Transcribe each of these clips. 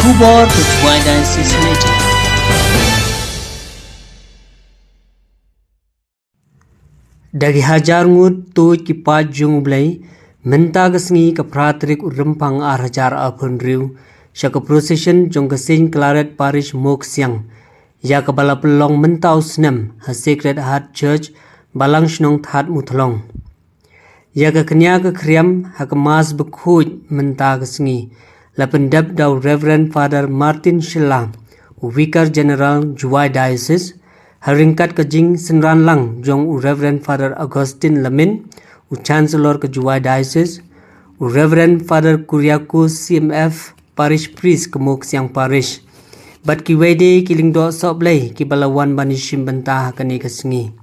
Kubor Ketua Diocese Media. Dari hajar ngut tu kipat jung blai menta kesngi ke pratrik rempang hajar apun riu syaka procession jong kesing Claret Parish Mok Siang ya ke bala pelong mentau senam ha Sacred Heart Church balang snong that muthlong ya ke kenya ke kriam ha ke mas bekhuj menta kesngi la pendap dau Reverend Father Martin Shilla Vicar General Juai Diocese haringkat ke jing senran lang jong Reverend Father Augustine Lamin Chancellor ke Juai Diocese Reverend Father Kuriakus CMF Parish Priest ke Mok Siang Parish bat ki wede kiling do soblay ki balawan banishim bentah kani kesngi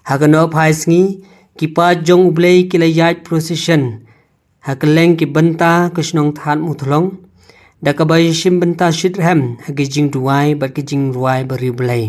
hakanop hai sngi ki pa jong ublay ki layat procession hakeleng ki bentah kesnong that muthlong da kabayishim bentah shitrhem hagijing duai bat kijing ruai bari blay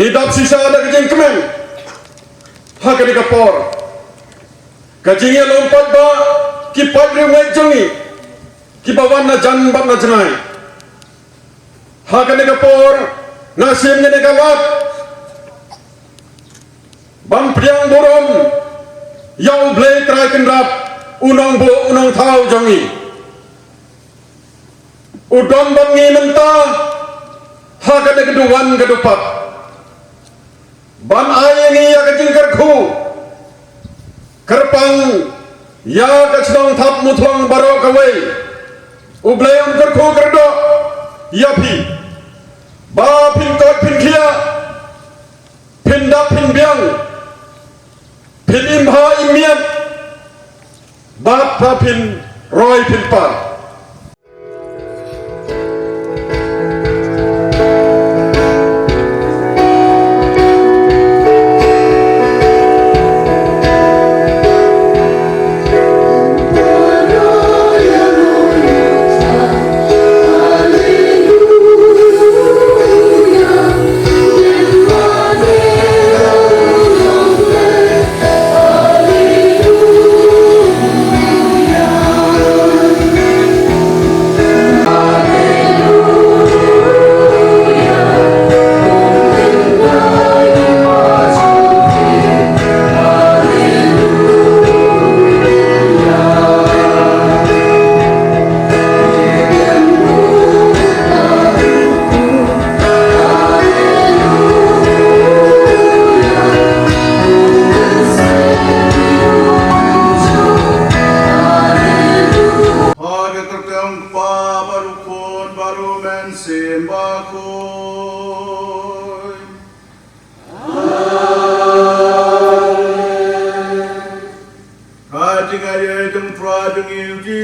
Nidap sisa ada kejeng kemen hak di kapor kejengnya lompat ba kipat remai jengi kibawan na jan bab na jenai hak di kapor nasimnya di kawat ban priang borom yang blay trai kenrap unang bo unang thau jengi udon bangi mentah hak di keduan kedupat ban ayeni ya kecil kerku kerpang ya kecdong thap mutlong baro kawai ublayam kerku kerdo ya pi ba pin kot pin kia pin dap pin biang pin imha imiat bap pa pin roy pin pa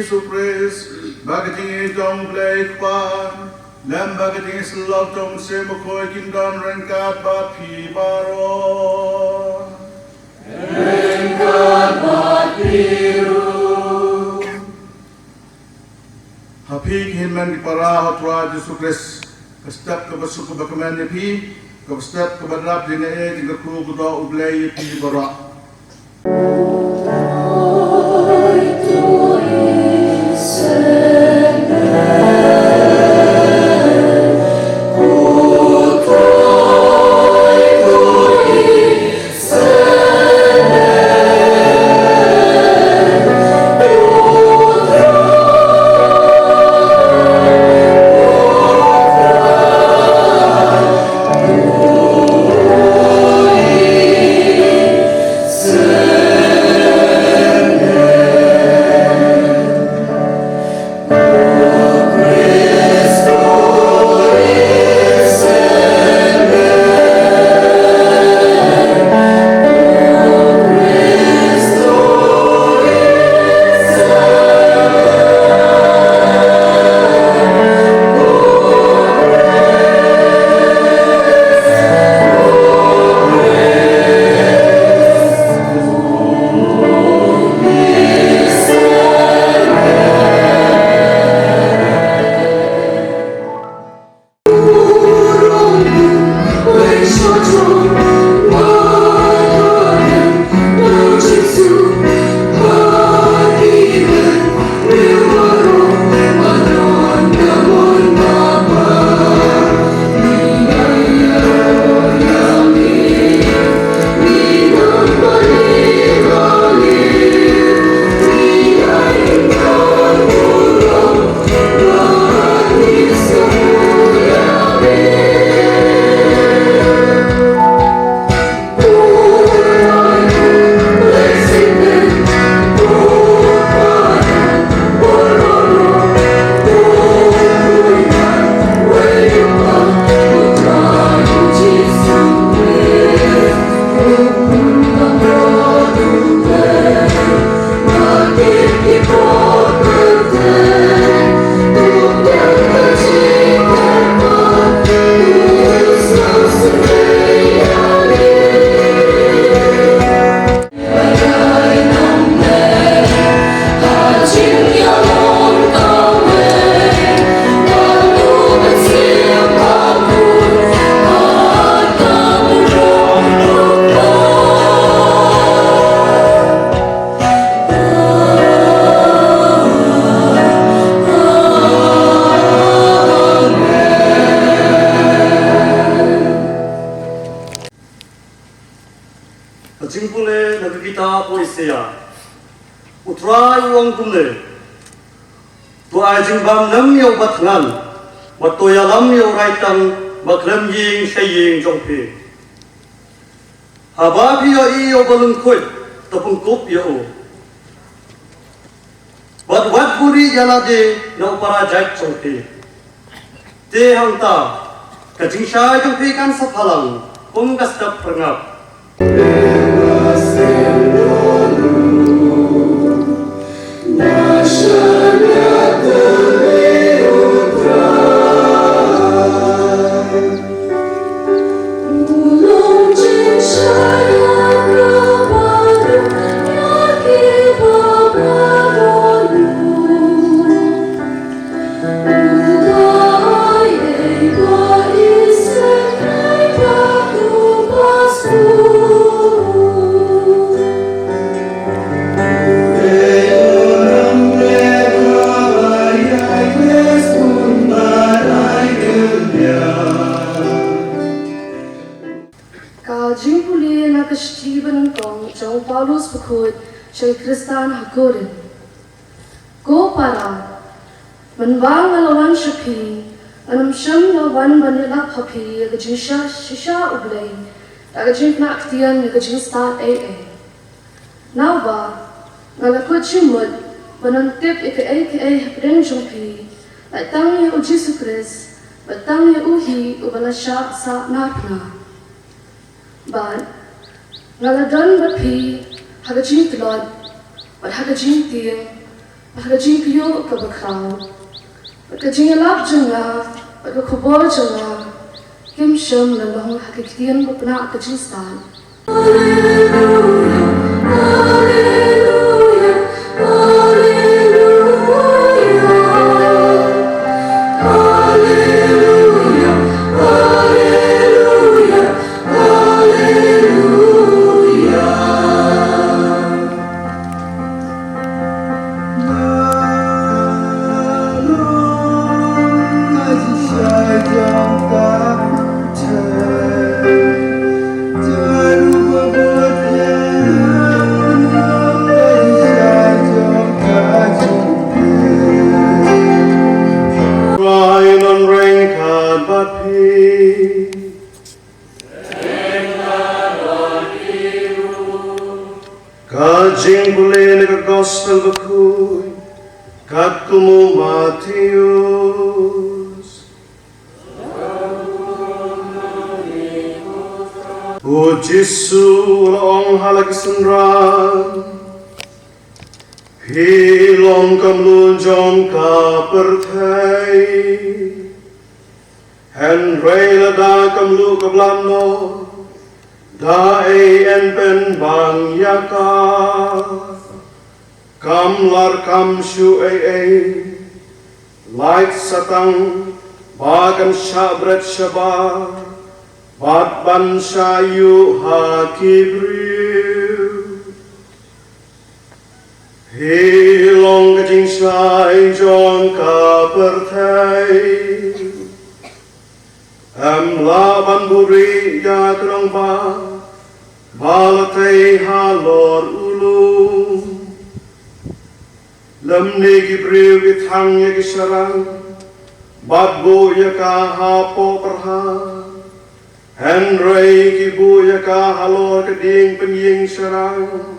Jesus Christ, bagating itong blake pan, lam bagating slot tong semokoy kindan rengkat bapi baro. Rengkat bapiru. Hapi himan di para hotra Jesus Christ, kestap kebasuk kebakaman yapi, kestap kebadrap dengan jika kru kuda ublay yapi barak. Oh tang kumle tu ai jing bam lam yo batngan wa to ya lam yo rai tang bakram ying shaying jong phe haba bi yo I yo balun khoi tapung kop yo wat wat buri jala de no para jai jong phe te hang ta ka jing sha jong phe kan sa phalang kum gas kap prangap Paulus berkut Syekh Kristan hakurin go para menbang alawan syapi anam syam lawan banilap hapi agajin shisha ublay agajin nak tian agajin start AA now ba ngalakut chimut banantip aka hapren jumpi batang ye Yesus Kristus batang ye uhi ubalasya sa napna ban ngaladon bapi hagajin telod bat hagajin tiang hagajin piyo ka bakraw bat kajin lap janga bat khubor janga kim sham lalong hagitian bapna kajin stan Kajing boleh negara gospel berkui katumu Matius O Jesu long halak senran hilong kamlun jom ka pertai Henry lada kamlu kablamno Dae en pen bang yaka Kam lar kam shu Light satang Bagan syabret syaba Bat ban syayu hakibriu Hilong kajing syai jong ka pertai Laban buri ya kerong ba Balatay halor ulung Lamni gibriw githang ya gisarang Badbo ya ka hapo perha Henry gibu ya ka halor keding penying sarang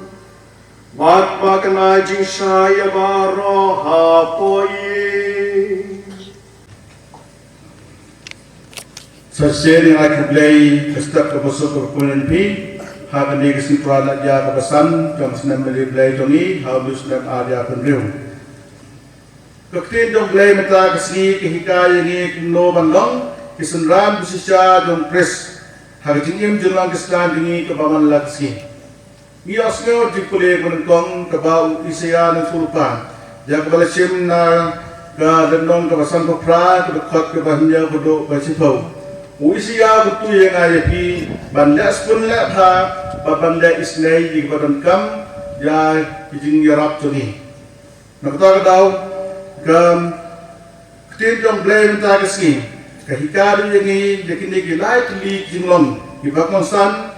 Bad bakan ajing saya baro hapo yi Sasien yang akan play kestak kebosok berkunan pi, hakan di kesi peranak dia kepesan, jom senam beli play jongi, habis senam ada penriu. Keketin jom play mata kesi kehika yang ini no bandong, kesenram bisisya jom pres, hakan jingim jelang kesetan ini kebangan laksi. Ia asal jipulih penentong kebau isya dan sulpan, yang kebalasim na kedendong kepesan pepra, kedekot kebahnya kedok basipau. Usia betul yang ada di bandar sepun lepha, bandar isnai di badan kam, ya kijing yarap joni. Nak tahu tahu, ketin jom blame tak kesini, kehikar yang ini, jadi ni gilai tuli jinglon, ibak monsan,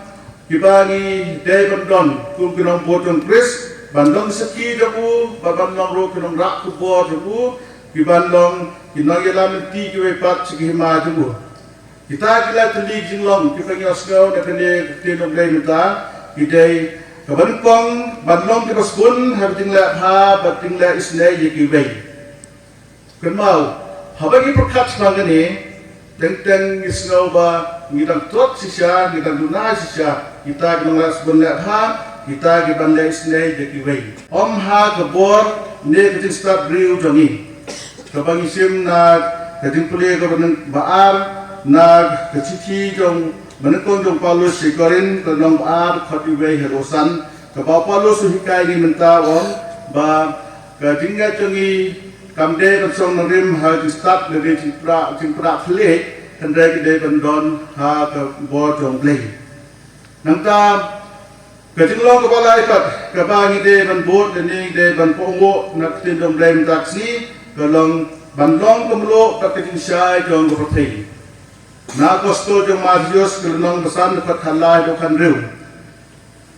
ibagi day bandon, kum kinong potong kris, bandong seki jabu bandong ro kinong rak kubo jabu ki bandong kinong yelam ti ki pat seki ma jabu kita kila teli jinglong ki pengi osgau na kene tinong dai mita ki dai kabanpong bandong ki paskun habiting la ha bating la isne ye ki bei kenmau habagi perkat mangani teng isngau ba ngidang tot sisya ngidang duna sisya kita kinong la sabun la ha kita ke bandai isnai de kiwei om ha kebor ne keting start riu jongi kabang isim na keting pule ke beneng baar na kecici jong menekong jong Paulus sikorin kenong baar khati wei herosan ke ba Paulus hikai ni menta om ba ketingga jongi kamde konsong nerim ha di start dari cimpra pule kendai ke de bendon ha ke bor jong play nangta Kejinglong kepala ikat kebangi de ban bot dan ni de ban pongo nak tindom blame taksi kelong bandong kemlo tak kejing syai jong berpei. Na kosto jong Matius kelong pesan dekat halai dokan riu.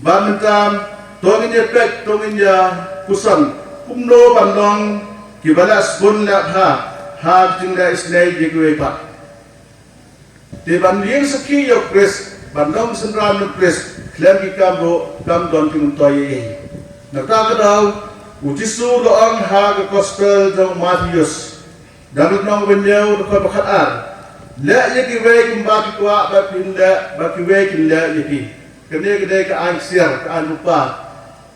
Ban mentam tongin ye pek tongin ya pusan kumno bandong kibalas bun lak ha kejing da isnai je kuwe pak. De ban liang seki yok pres bandong senram nuk pres klem ki kam don ki muntoye nakakadaw ujisu loang ha ke gospel jong Matius dan nong benyau ko bakar la ye ki we ki ba ki kwa ba pin la ba ki we ki la ye ki kene ke de ka an siar ka an rupa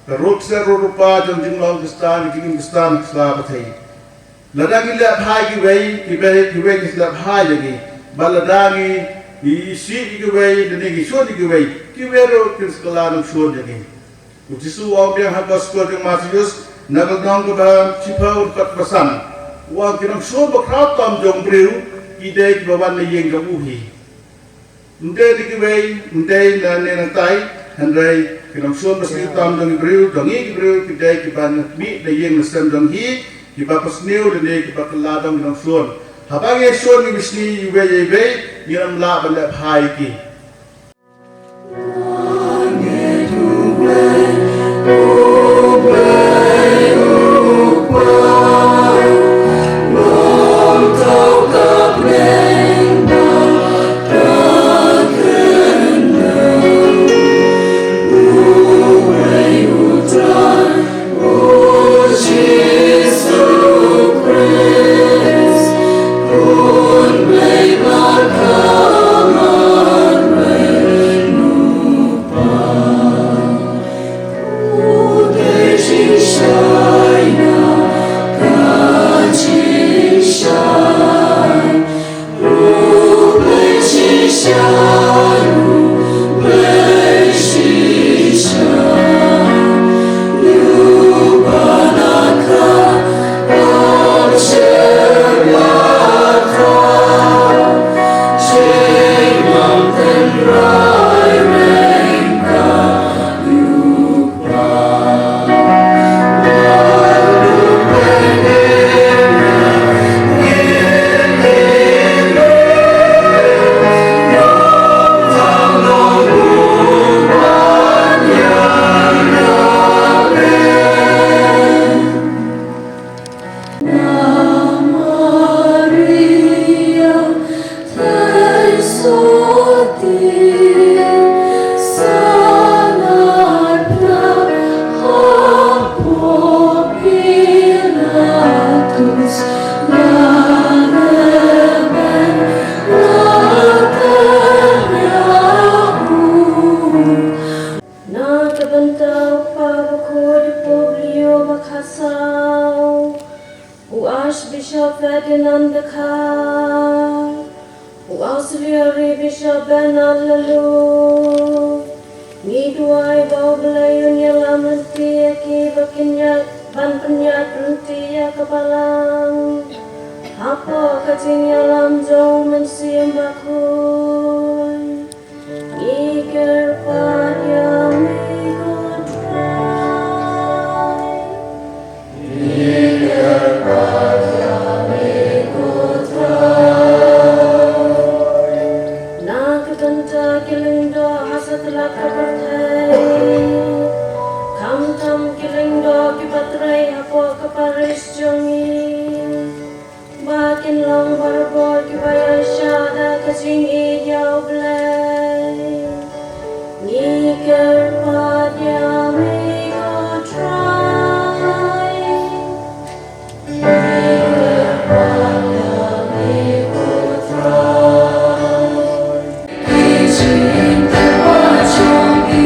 ka rup ser rupa jong jinglong kistan ki kistan sla bathai ladangi la bhai ki we ki sla bhai ye ki baladangi isi ikwei dan igi suan ikwei kiwero kinskalan suan jadi ujisu awam yang habas kuat yang Matius nagal dong kebahan cipau dekat pesan uang kinam suan bakrap tam jong briu idei kibawan na yeng kabuhi unde ikwei unde na nenang tai handai kinam suan basni tam jong briu dongi briu idei kiban mi na yeng nasem jong hi kibapas niu dan igi bakeladong kinam suan habang suan ni bisni iwei Ngiram la balap hai ki. Archbishop Ferdinand de Kar, Auxiliary Bishop Bernard Lalu, Midway Baubelayun Yalamantia Ki Bakinyat Ban Penyat Rentia Kepalang, Apa Kacing Yalam Jong Mensiam Bakun, Iker Padya Mikut Rai, Iker Padya Mikut Rai, Nakutanta Kilindo Hasatla Kabarthai, Kam Tam Kiling jing e yao blay. Ni kerpa dia me go try. Ni kerpa dia me go try. Jing te wa chong gi.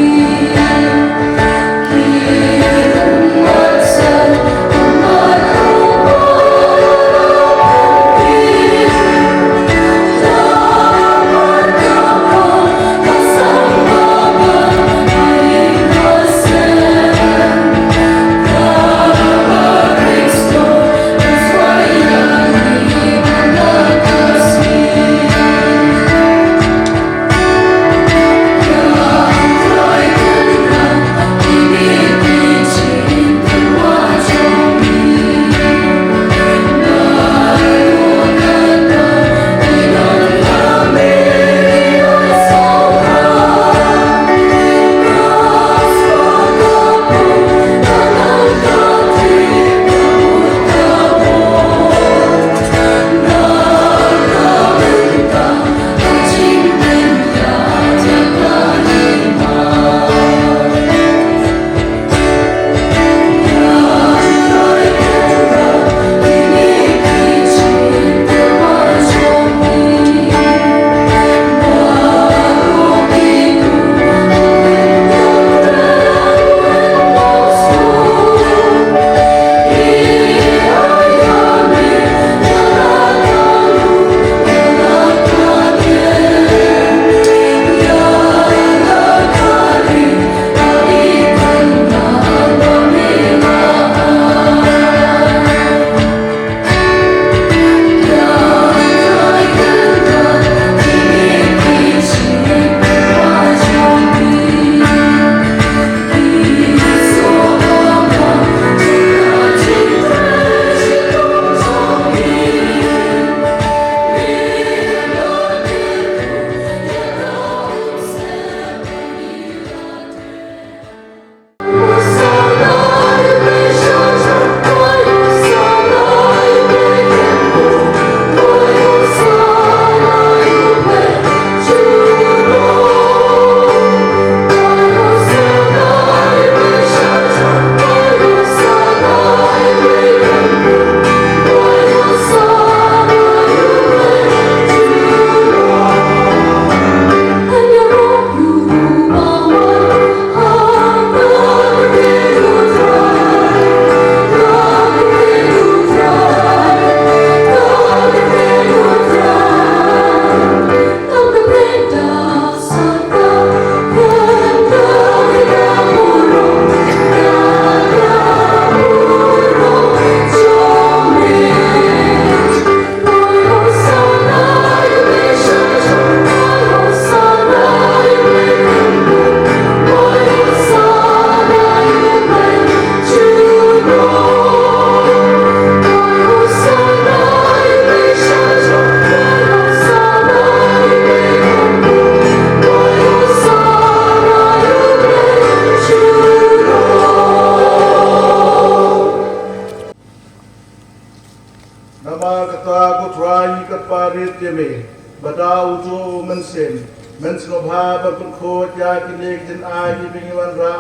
Badau jo mensen ngobha bakun khot ya kilek jin ai di bingiwan ra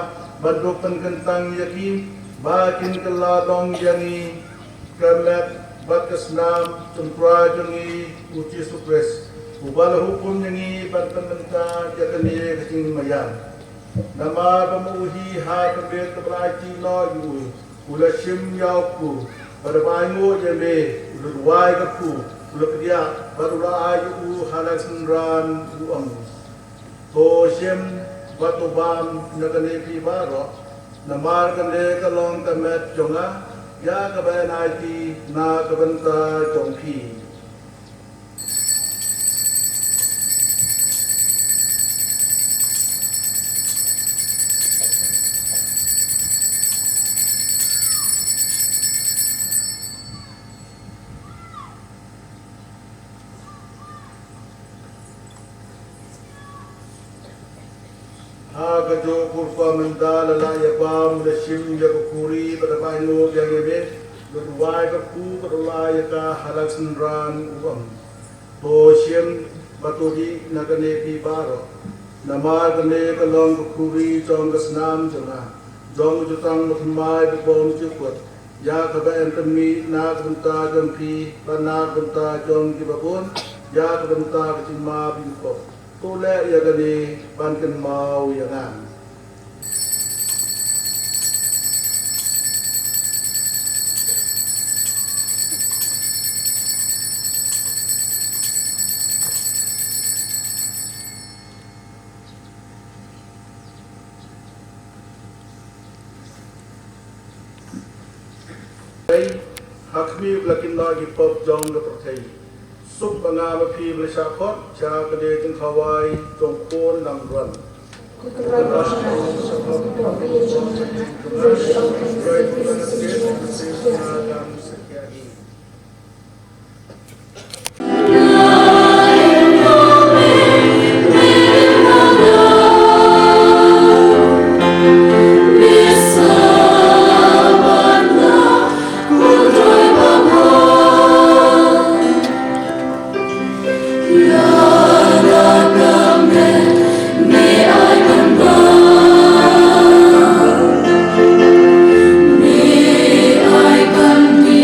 baduk pen kentang yakin bakin kala dong yangi kamet batkasnam tumpra jangi uci supres ubal hukum yangi bantan benta jakani kacing mayan nama pamuhi ha kabet kabraji lo yu ulashim yauku barbango jeme ulwai kaku ulakdia barula ayu halasnran uang toshem batubam nakane pi baro namar kande kalong kamet jonga ya kabayan aiti na kabanta jongpi Kajo kurfa mendala la ya pam le shim ya kuri pada baino yang yebe berwai ka ku berwai ka halaksan ran uang to shim baturi nagane pi baro nama gane kalong kuri jong gasnam jona jong jutang muthmai bom chukut ya kabe entemi na gunta jong pi bana gunta jong di babon ya gunta kecima bingko tole ya gane banken mau ya ngan hakmi blakin lagi pop jong ke percaya sub banga mapi belasah kot ca kede jeng kawai jong kon nang run May I can be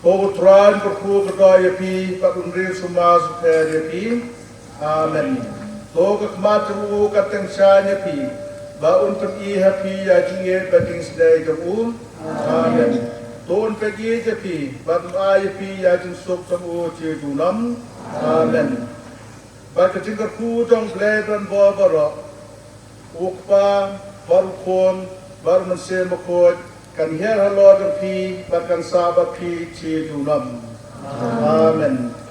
Pogotran berku berdaya pi patundri sumas ya pi. Amen. Toga kematu kateng syanya pi. Ba untuk iha pi ya jinge bating sedai jamu. Amen. Ton pegi je pi. Batu ay pi ya jin sok samu ci dunam. Amen. Ba ketinggar ku jong bledan babara. Ukpa barukon bar mense makot kan her halod pi bahkan sabat pi ci dunam. Amen.